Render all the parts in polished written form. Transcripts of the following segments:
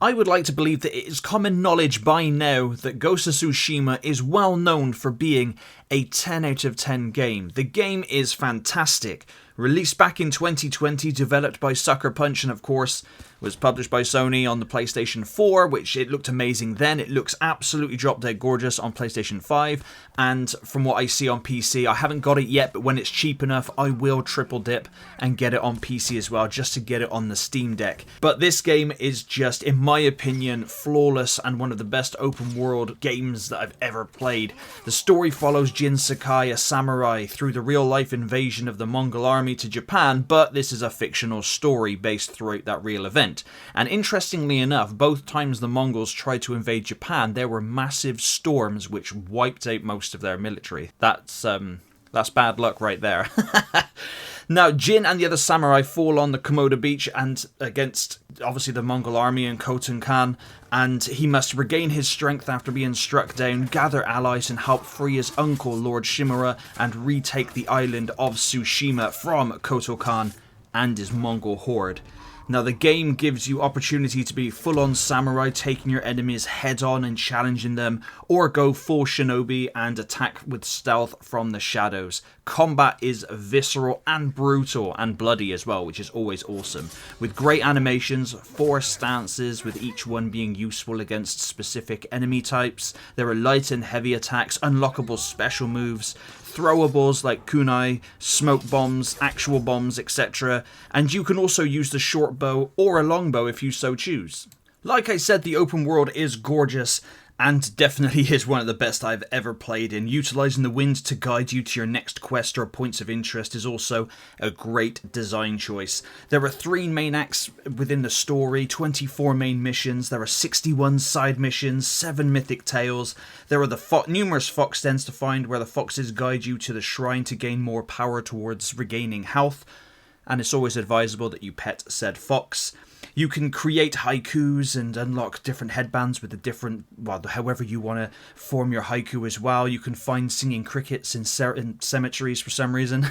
I would like to believe that it is common knowledge by now that Ghost of Tsushima is well known for being a 10 out of 10 game. The game is fantastic. Released back in 2020, developed by Sucker Punch, and of course was published by Sony on the PlayStation 4, which it looked amazing then. It looks absolutely drop dead gorgeous on PlayStation 5, and from what I see on PC, I haven't got it yet, but when it's cheap enough, I will triple dip and get it on PC as well, just to get it on the Steam Deck. But this game is just, in my opinion, flawless and one of the best open world games that I've ever played. The story follows Jin Sakai, a samurai, through the real life invasion of the Mongol army to Japan, but this is a fictional story based throughout that real event. And interestingly enough, both times the Mongols tried to invade Japan, there were massive storms which wiped out most of their military. That's bad luck right there. Now, Jin and the other samurai fall on the Komoda beach and against, obviously, the Mongol army and Khotun Khan, and he must regain his strength after being struck down, gather allies and help free his uncle, Lord Shimura, and retake the island of Tsushima from Khotun Khan and his Mongol horde. Now, the game gives you opportunity to be full-on samurai, taking your enemies head-on and challenging them, or go full shinobi and attack with stealth from the shadows. Combat is visceral and brutal and bloody as well, which is always awesome. With great animations, 4 stances, with each one being useful against specific enemy types. There are light and heavy attacks, unlockable special moves, throwables like kunai, smoke bombs, actual bombs, etc. And you can also use the short bow or a longbow if you so choose. Like I said, the open world is gorgeous and definitely is one of the best I've ever played in. Utilising the wind to guide you to your next quest or points of interest is also a great design choice. There are 3 main acts within the story, 24 main missions, there are 61 side missions, 7 mythic tales, there are the numerous fox dens to find where the foxes guide you to the shrine to gain more power towards regaining health, and it's always advisable that you pet said fox. You can create haikus and unlock different headbands with the different, well, however you want to form your haiku as well. You can find singing crickets in cemeteries for some reason.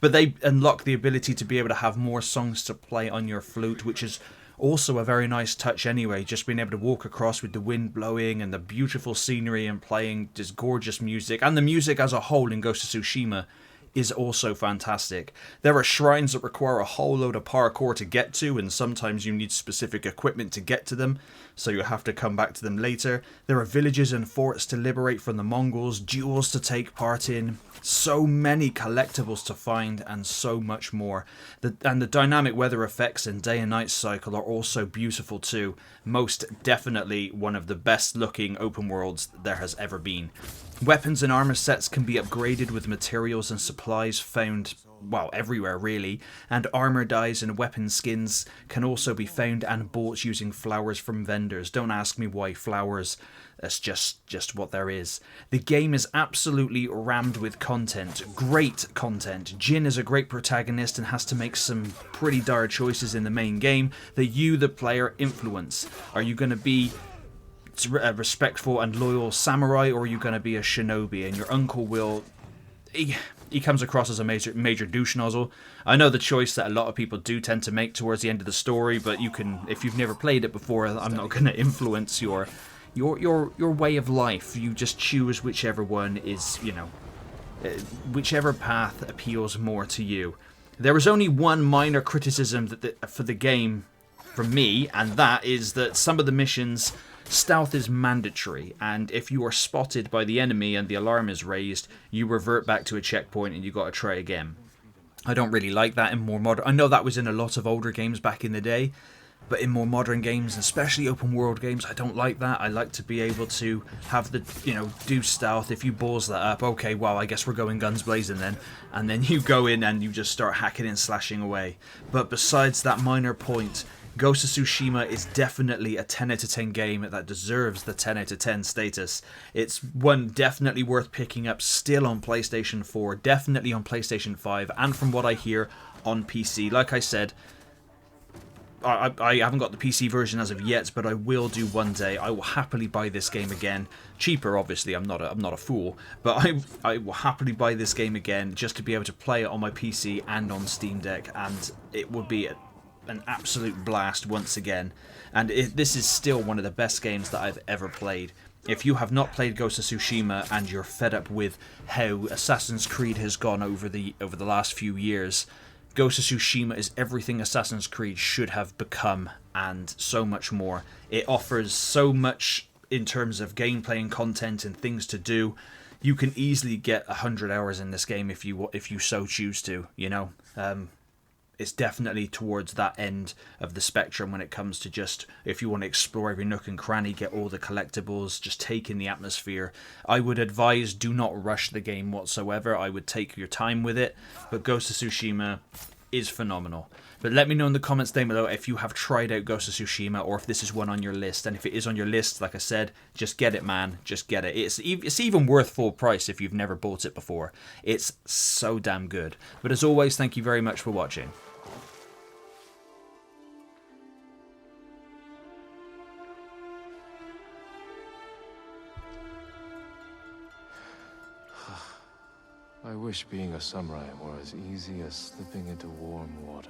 But they unlock the ability to be able to have more songs to play on your flute, which is also a very nice touch anyway. Just being able to walk across with the wind blowing and the beautiful scenery and playing this gorgeous music. And the music as a whole in Ghost of Tsushima is also fantastic. There are shrines that require a whole load of parkour to get to, and sometimes you need specific equipment to get to them, so you'll have to come back to them later. There are villages and forts to liberate from the Mongols, duels to take part in, so many collectibles to find, and so much more. And the dynamic weather effects and day and night cycle are also beautiful too. Most definitely one of the best looking open worlds there has ever been. Weapons and armor sets can be upgraded with materials and supplies found, well, everywhere really, and armor dyes and weapon skins can also be found and bought using flowers from vendors. Don't ask me why flowers, that's just what there is. The game is absolutely rammed with content, great content. Jin is a great protagonist and has to make some pretty dire choices in the main game that you, the player, influence. Are you going to be a respectful and loyal samurai, or are you going to be a shinobi? And your uncle will, he comes across as a major douche nozzle. I know the choice that a lot of people do tend to make towards the end of the story, but you can, if you've never played it before, I'm not going to influence your way of life. You just choose whichever one is, whichever path appeals more to you. There is only one minor criticism for the game from me, and that is that some of the missions, stealth is mandatory, and if you are spotted by the enemy and the alarm is raised, you revert back to a checkpoint and you got to try again. I don't really like that in more modern... I know that was in a lot of older games back in the day, but in more modern games, especially open world games, I don't like that. I like to be able to have the, do stealth. If you balls that up, okay, well, I guess we're going guns blazing then. And then you go in and you just start hacking and slashing away. But besides that minor point, Ghost of Tsushima is definitely a 10 out of 10 game that deserves the 10 out of 10 status. It's one definitely worth picking up still on PlayStation 4, definitely on PlayStation 5, and from what I hear, on PC. Like I said, I haven't got the PC version as of yet, but I will do one day. I will happily buy this game again. Cheaper, obviously. I'm not a fool, but I will happily buy this game again just to be able to play it on my PC and on Steam Deck, and it would be an absolute blast once again. And this is still one of the best games that I've ever played. If you have not played Ghost of Tsushima and you're fed up with how Assassin's Creed has gone over the last few years, Ghost of Tsushima is everything Assassin's Creed should have become, and so much more. It offers so much in terms of gameplay and content and things to do. You can easily get 100 hours in this game if you so choose to, you know. It's definitely towards that end of the spectrum when it comes to just, if you want to explore every nook and cranny, get all the collectibles, just take in the atmosphere. I would advise, do not rush the game whatsoever. I would take your time with it, but Ghost of Tsushima is phenomenal. But let me know in the comments down below if you have tried out Ghost of Tsushima, or if this is one on your list. And if it is on your list, like I said, just get it, man. Just get it. It's even worth full price if you've never bought it before. It's so damn good. But as always, thank you very much for watching. I wish being a samurai were as easy as slipping into warm water.